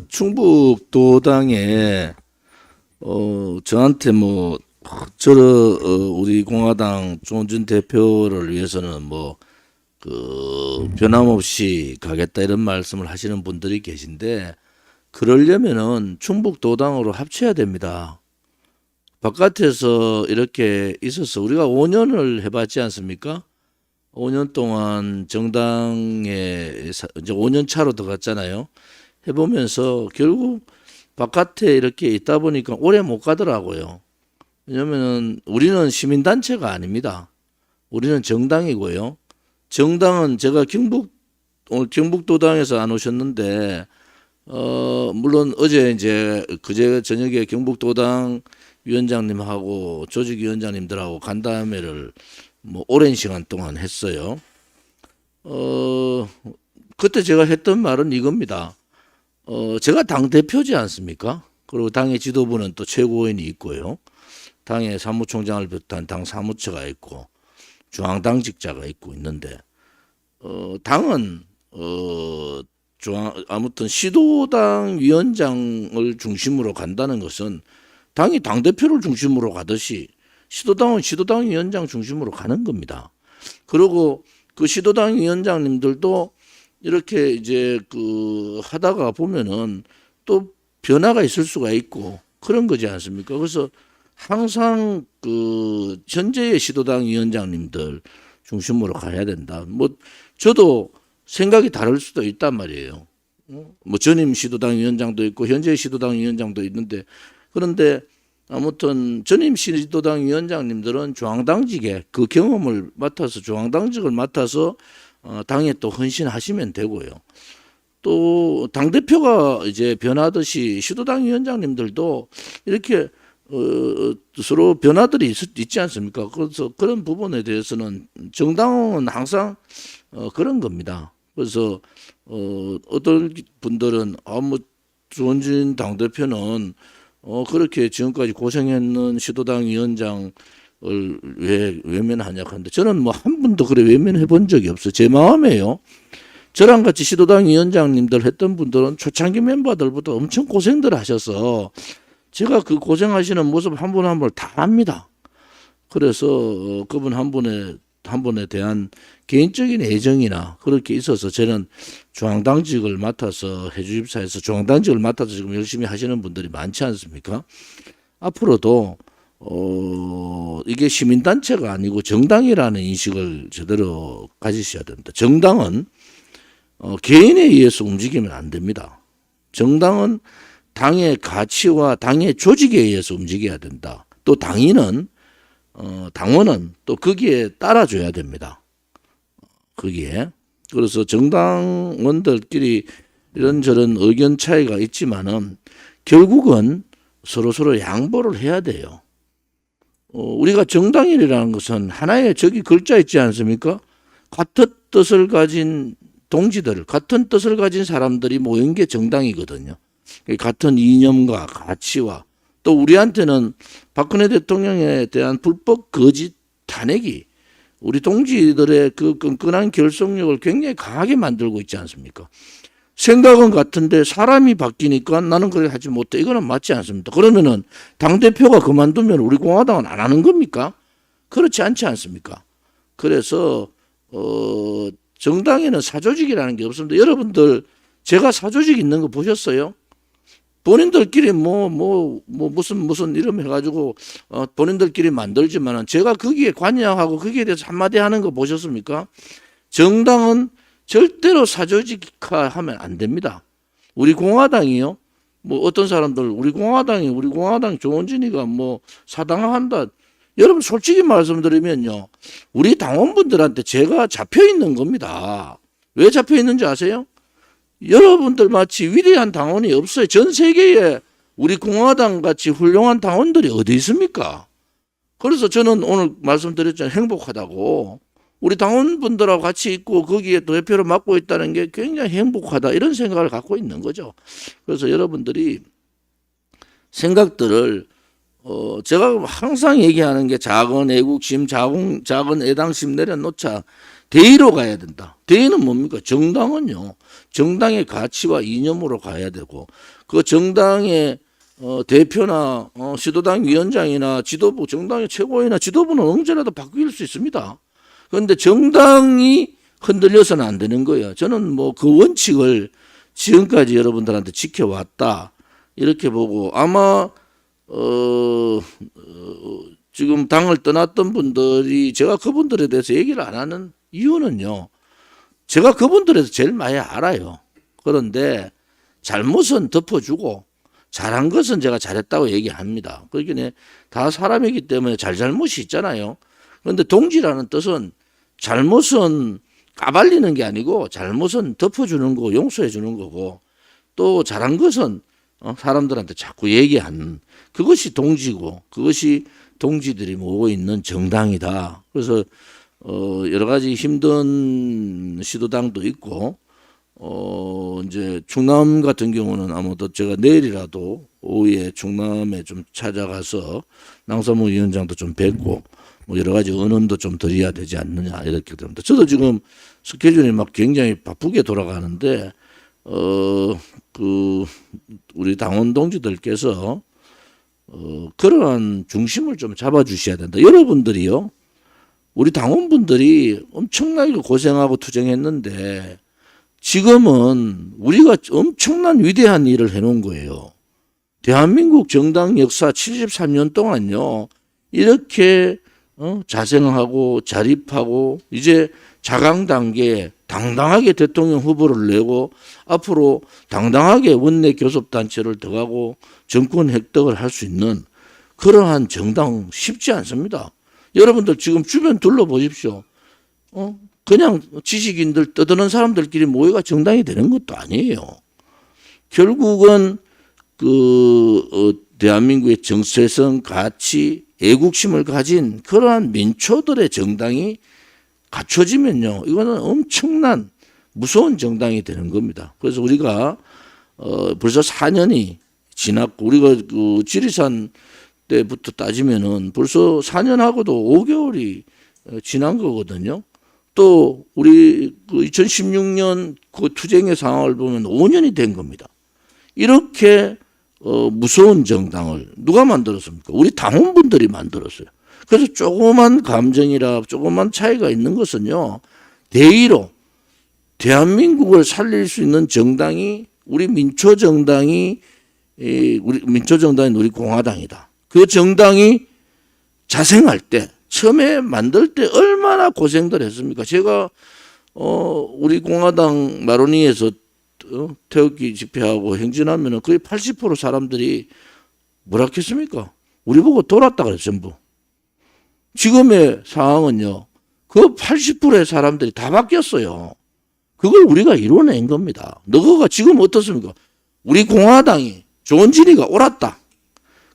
충북도당에 저한테 우리 공화당 조원준 대표를 위해서는 변함없이 가겠다 이런 말씀을 하시는 분들이 계신데, 그러려면은 충북도당으로 합쳐야 됩니다. 바깥에서 이렇게 있어서 우리가 5년을 해봤지 않습니까? 5년 동안 정당에 이제 5년 차로 들어갔잖아요. 해보면서 결국 바깥에 이렇게 있다 보니까 오래 못 가더라고요. 왜냐면은 우리는 시민단체가 아닙니다. 우리는 정당이고요. 정당은 제가 오늘 경북도당에서 안 오셨는데, 물론 어제 이제 그제 저녁에 경북도당 위원장님하고 조직위원장님들하고 간담회를 오랜 시간 동안 했어요. 그때 제가 했던 말은 이겁니다. 제가 당 대표지 않습니까? 그리고 당의 지도부는 또 최고위원이 있고요. 당의 사무총장을 비롯한 당 사무처가 있고 중앙당직자가 있고 있는데, 당은 아무튼 시도당 위원장을 중심으로 간다는 것은 당이 당대표를 중심으로 가듯이 시도당은 시도당 위원장 중심으로 가는 겁니다. 그리고 그 시도당 위원장님들도 이렇게 이제 하다가 보면은 또 변화가 있을 수가 있고 그런 거지 않습니까? 그래서 항상 현재의 시도당 위원장님들 중심으로 가야 된다. 저도 생각이 다를 수도 있단 말이에요. 전임 시도당 위원장도 있고 현재 시도당 위원장도 있는데, 그런데 아무튼 전임 시도당 위원장님들은 중앙당직에 그 경험을 맡아서 중앙당직을 맡아서 당에 또 헌신하시면 되고요. 또 당대표가 이제 변하듯이 시도당 위원장님들도 이렇게 서로 변화들이 있지 않습니까? 그래서 그런 부분에 대해서는 정당은 항상 그런 겁니다. 그래서 어떤 분들은 조원진 당대표는 그렇게 지금까지 고생했는 시도당 위원장을 왜 외면하냐 하는데, 저는 한 번도 그래 외면해 본 적이 없어요. 제 마음에요. 저랑 같이 시도당 위원장님들 했던 분들은 초창기 멤버들부터 엄청 고생들 하셔서 제가 그 고생하시는 모습 한 분 한 분 다 압니다. 그래서 그분 한 분에 대한 개인적인 애정이나 그렇게 있어서 저는 중앙당직을 맡아서 해주집사에서 중앙당직을 맡아서 지금 열심히 하시는 분들이 많지 않습니까? 앞으로도 이게 시민단체가 아니고 정당이라는 인식을 제대로 가지셔야 됩니다. 정당은 개인에 의해서 움직이면 안 됩니다. 정당은 당의 가치와 당의 조직에 의해서 움직여야 된다. 또 당원은 또 거기에 따라줘야 됩니다. 거기에. 그래서 정당원들끼리 이런저런 의견 차이가 있지만은 결국은 서로 양보를 해야 돼요. 우리가 정당이라는 것은 하나의 저기 글자 있지 않습니까? 같은 뜻을 가진 동지들, 같은 뜻을 가진 사람들이 모인 게 정당이거든요. 같은 이념과 가치와, 또 우리한테는 박근혜 대통령에 대한 불법 거짓 탄핵이 우리 동지들의 그 끈끈한 결속력을 굉장히 강하게 만들고 있지 않습니까? 생각은 같은데 사람이 바뀌니까 나는 그래 하지 못해. 이거는 맞지 않습니다. 그러면은 당대표가 그만두면 우리 공화당은 안 하는 겁니까? 그렇지 않지 않습니까? 그래서 정당에는 사조직이라는 게 없습니다. 여러분들 제가 사조직 있는 거 보셨어요? 본인들끼리 무슨 이름 해가지고 본인들끼리 만들지만은 제가 거기에 관여하고 거기에 대해서 한마디 하는 거 보셨습니까? 정당은 절대로 사조직화하면 안 됩니다. 우리 공화당이요. 어떤 사람들 우리 공화당 조원진이가 사당한다. 여러분 솔직히 말씀드리면요, 우리 당원분들한테 제가 잡혀 있는 겁니다. 왜 잡혀 있는지 아세요? 여러분들 마치 위대한 당원이 없어요. 전 세계에 우리 공화당 같이 훌륭한 당원들이 어디 있습니까? 그래서 저는 오늘 말씀드렸잖아요. 행복하다고. 우리 당원분들하고 같이 있고 거기에 또 대표를 맡고 있다는 게 굉장히 행복하다, 이런 생각을 갖고 있는 거죠. 그래서 여러분들이 생각들을 제가 항상 얘기하는 게 작은 애국심, 작은 애당심 내려놓자. 대의로 가야 된다. 대의는 뭡니까? 정당은요. 정당의 가치와 이념으로 가야 되고 그 정당의 대표나 시도당 위원장이나 지도부, 정당의 최고위나 지도부는 언제라도 바뀔 수 있습니다. 그런데 정당이 흔들려서는 안 되는 거예요. 저는 뭐 그 원칙을 지금까지 여러분들한테 지켜왔다 이렇게 보고 아마 지금 당을 떠났던 분들이 제가 그분들에 대해서 얘기를 안 하는 이유는요. 제가 그분들에서 제일 많이 알아요. 그런데 잘못은 덮어주고 잘한 것은 제가 잘했다고 얘기합니다. 그러니까 다 사람이기 때문에 잘잘못이 있잖아요. 그런데 동지라는 뜻은 잘못은 까발리는 게 아니고 잘못은 덮어주는 거고 용서해 주는 거고 또 잘한 것은 사람들한테 자꾸 얘기하는 그것이 동지고 그것이 동지들이 모으고 있는 정당이다. 그래서 여러 가지 힘든 시도당도 있고 이제 충남 같은 경우는 아무도 제가 내일이라도 오후에 충남에 좀 찾아가서 낭사무 위원장도 좀 뵙고 뭐 여러 가지 언언도 좀 드려야 되지 않느냐 이렇게 됩니다. 저도 지금 스케줄이 막 굉장히 바쁘게 돌아가는데 그 우리 당원 동지들께서 그러한 중심을 좀 잡아주셔야 된다. 여러분들이요, 우리 당원분들이 엄청나게 고생하고 투쟁했는데 지금은 우리가 엄청난 위대한 일을 해놓은 거예요. 대한민국 정당 역사 73년 동안요 이렇게 자생하고 자립하고 이제 자강 단계에 당당하게 대통령 후보를 내고 앞으로 당당하게 원내 교섭단체를 더하고 정권 획득을 할 수 있는 그러한 정당 쉽지 않습니다. 여러분들 지금 주변 둘러보십시오. 그냥 지식인들 떠드는 사람들끼리 모여가 정당이 되는 것도 아니에요. 결국은 대한민국의 정체성, 가치, 애국심을 가진 그러한 민초들의 정당이 갖춰지면요, 이거는 엄청난 무서운 정당이 되는 겁니다. 그래서 우리가 벌써 4년이 지났고 우리가 그 지리산 때부터 따지면은 벌써 4년하고도 5개월이 지난 거거든요. 또 우리 그 2016년 그 투쟁의 상황을 보면 5년이 된 겁니다. 이렇게 무서운 정당을 누가 만들었습니까? 우리 당원분들이 만들었어요. 그래서 조그만 감정이라 조그만 차이가 있는 것은요, 대의로 대한민국을 살릴 수 있는 정당이 우리 민초정당이 우리 민초정당인 우리 공화당이다. 그 정당이 자생할 때 처음에 만들 때 얼마나 고생들 했습니까? 제가 우리 공화당 마로니에서 태극기 집회하고 행진하면은 거의 80% 사람들이 뭐라 했습니까? 우리 보고 돌았다 그랬어요, 전부. 지금의 상황은요, 그 80%의 사람들이 다 바뀌었어요. 그걸 우리가 이뤄낸 겁니다. 너가 지금 어떻습니까? 우리 공화당이 조은진이가 옳았다.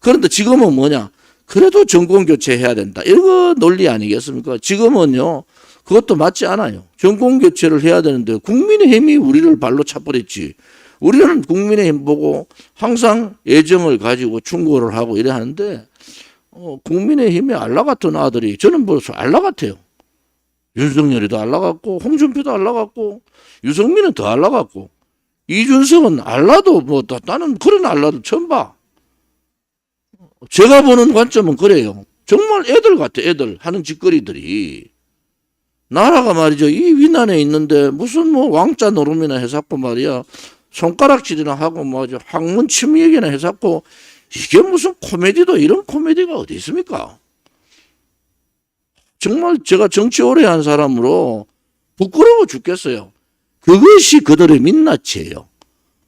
그런데 지금은 뭐냐? 그래도 정권 교체해야 된다. 이거 논리 아니겠습니까? 지금은요, 그것도 맞지 않아요. 정권 교체를 해야 되는데 국민의힘이 우리를 발로 차버렸지. 우리는 국민의힘 보고 항상 애정을 가지고 충고를 하고 이래 하는데 국민의힘의 알라 같은 아들이 저는 벌써 알라 같아요. 윤석열이 더 알라 같고 홍준표도 알라 같고 유승민은 더 알라 같고 이준석은 알라도 뭐 나는 그런 알라도 처음 봐. 제가 보는 관점은 그래요. 정말 애들 같아. 애들 하는 짓거리들이. 나라가 말이죠. 이 위난에 있는데 무슨 뭐 왕자 노름이나 해갖고 말이야. 손가락질이나 하고 뭐 학문 침이 얘기나 해갖고 이게 무슨 코미디도 이런 코미디가 어디 있습니까? 정말 제가 정치 오래 한 사람으로 부끄러워 죽겠어요. 그것이 그들의 민낯이에요.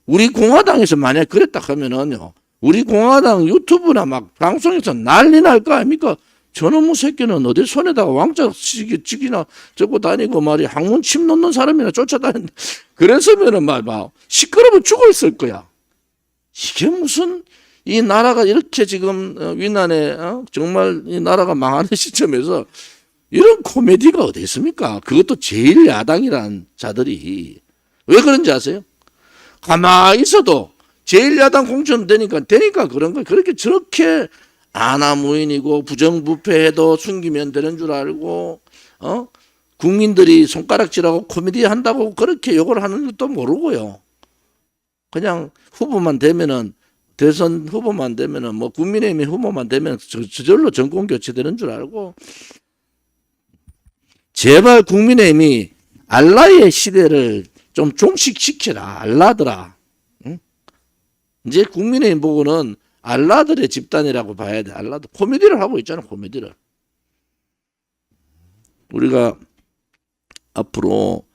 우리 공화당에서 만약 그랬다 하면은요, 우리 공화당 유튜브나 막 방송에서 난리 날 거 아닙니까? 저놈의 새끼는 어디 손에다가 왕자 찍이나 적고 다니고 말이야. 학문 침 놓는 사람이나 쫓아다니는데 그랬으면은 막 시끄러워 죽었을 거야. 이게 무슨 이 나라가 이렇게 지금 위난에 정말 이 나라가 망하는 시점에서 이런 코미디가 어디 있습니까? 그것도 제일 야당이란 자들이 왜 그런지 아세요? 가만히 있어도 제일 야당 공천되니까 그런 거 그렇게 저렇게 아나무인이고 부정부패해도 숨기면 되는 줄 알고 국민들이 손가락질하고 코미디 한다고 그렇게 욕을 하는 것도 모르고요. 그냥 후보만 되면은 대선 후보만 되면은 뭐 국민의힘 후보만 되면 저절로 정권 교체되는 줄 알고 제발 국민의힘이 알라의 시대를 좀 종식시켜라. 알라더라. 응? 이제 국민의힘 보고는 알라들의 집단이라고 봐야 돼. 알라들 코미디를 하고 있잖아. 코미디를. 우리가 앞으로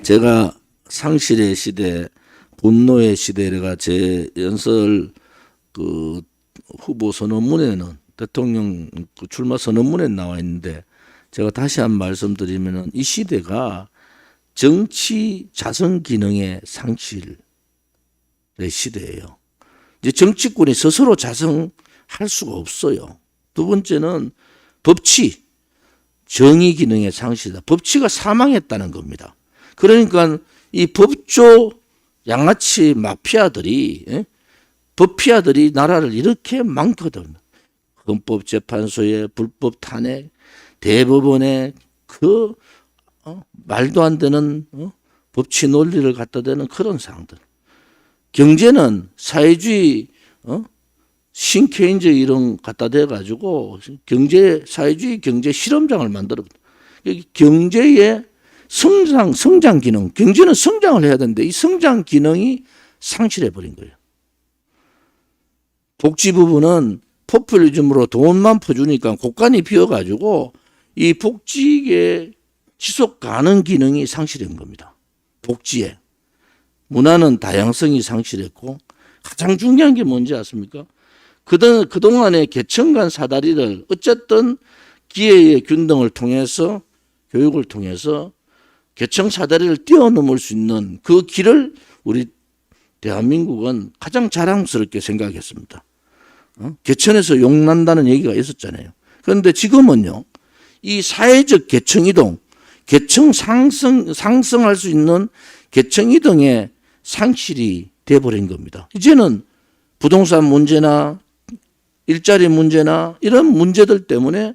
제가 상실의 시대, 분노의 시대가 제 연설 그 후보 선언문에는 대통령 그 출마 선언문에 나와 있는데 제가 다시 한 말씀드리면은 이 시대가 정치 자선 기능의 상실의 시대예요. 이제 정치권이 스스로 자성할 수가 없어요. 두 번째는 법치, 정의 기능의 상실이다. 법치가 사망했다는 겁니다. 그러니까 이 법조 양아치 마피아들이 법피아들이 나라를 이렇게 많거든. 헌법재판소의 불법 탄핵, 대법원의 그 말도 안 되는 법치 논리를 갖다 대는 그런 상황들. 경제는 사회주의 신케인즈 이런 갖다 대 가지고 경제 사회주의 경제 실험장을 만들어. 경제의 성장 기능, 경제는 성장을 해야 되는데 이 성장 기능이 상실해 버린 거예요. 복지 부분은 포퓰리즘으로 돈만 퍼주니까 곳간이 비어가지고 이 복지의 지속 가능 기능이 상실한 겁니다. 복지에. 문화는 다양성이 상실했고 가장 중요한 게 뭔지 아십니까? 그동안의 계층 간 사다리를 어쨌든 기회의 균등을 통해서 교육을 통해서 계층 사다리를 뛰어넘을 수 있는 그 길을 우리 대한민국은 가장 자랑스럽게 생각했습니다. 계천에서 용난다는 얘기가 있었잖아요. 그런데 지금은요, 이 사회적 계층 이동, 계층 상승할 수 있는 계층 이동의 상실이 돼버린 겁니다. 이제는 부동산 문제나 일자리 문제나 이런 문제들 때문에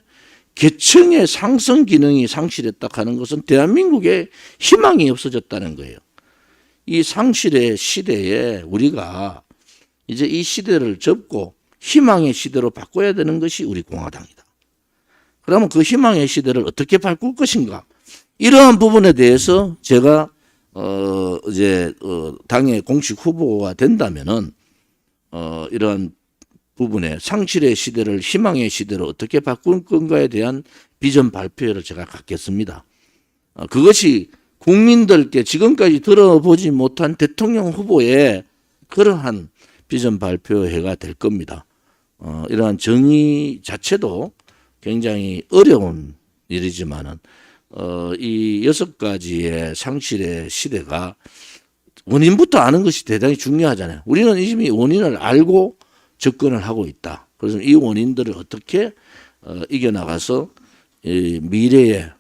계층의 상승 기능이 상실했다 하는 것은 대한민국에 희망이 없어졌다는 거예요. 이 상실의 시대에 우리가 이제 이 시대를 접고 희망의 시대로 바꿔야 되는 것이 우리 공화당이다. 그러면 그 희망의 시대를 어떻게 바꿀 것인가? 이러한 부분에 대해서 제가 당의 공식 후보가 된다면은 이러한 부분에 상실의 시대를 희망의 시대로 어떻게 바꿀 건가에 대한 비전 발표회를 제가 갖겠습니다. 그것이 국민들께 지금까지 들어보지 못한 대통령 후보의 그러한 비전 발표회가 될 겁니다. 이러한 정의 자체도 굉장히 어려운 일이지만은 이 6가지의 상실의 시대가 원인부터 아는 것이 대단히 중요하잖아요. 우리는 이미 원인을 알고 접근을 하고 있다. 그래서 이 원인들을 어떻게 이겨나가서 미래의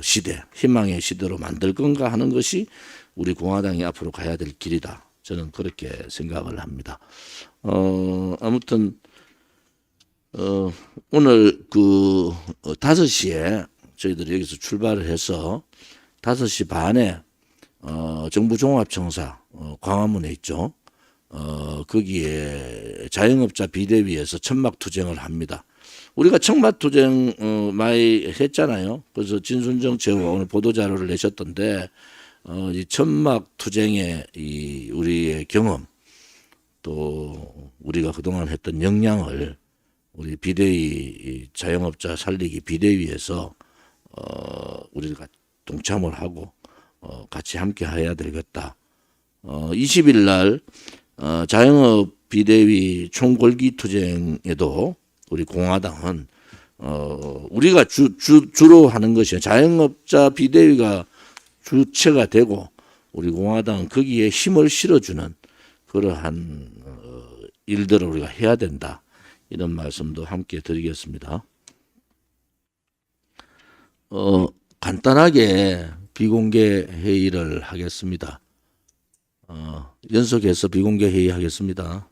시대, 희망의 시대로 만들 건가 하는 것이 우리 공화당이 앞으로 가야 될 길이다. 저는 그렇게 생각을 합니다. 아무튼 오늘 그 5시에 저희들이 여기서 출발을 해서 5시 반에 정부종합청사 광화문에 있죠. 거기에 자영업자 비대위에서 천막투쟁을 합니다. 우리가 천막투쟁 많이 했잖아요. 그래서 진순정 최고가 오늘 보도자료를 내셨던데 이 천막투쟁의 이 우리의 경험 또 우리가 그동안 했던 역량을 우리 비대위 자영업자 살리기 비대위에서 우리가 동참을 하고 같이 함께 해야 되겠다. 20일 날 자영업 비대위 총궐기 투쟁에도 우리 공화당은 우리가 주로 하는 것이 자영업자 비대위가 주체가 되고 우리 공화당은 거기에 힘을 실어주는 그러한 일들을 우리가 해야 된다. 이런 말씀도 함께 드리겠습니다. 간단하게 비공개 회의를 하겠습니다. 연속해서 비공개 회의 하겠습니다.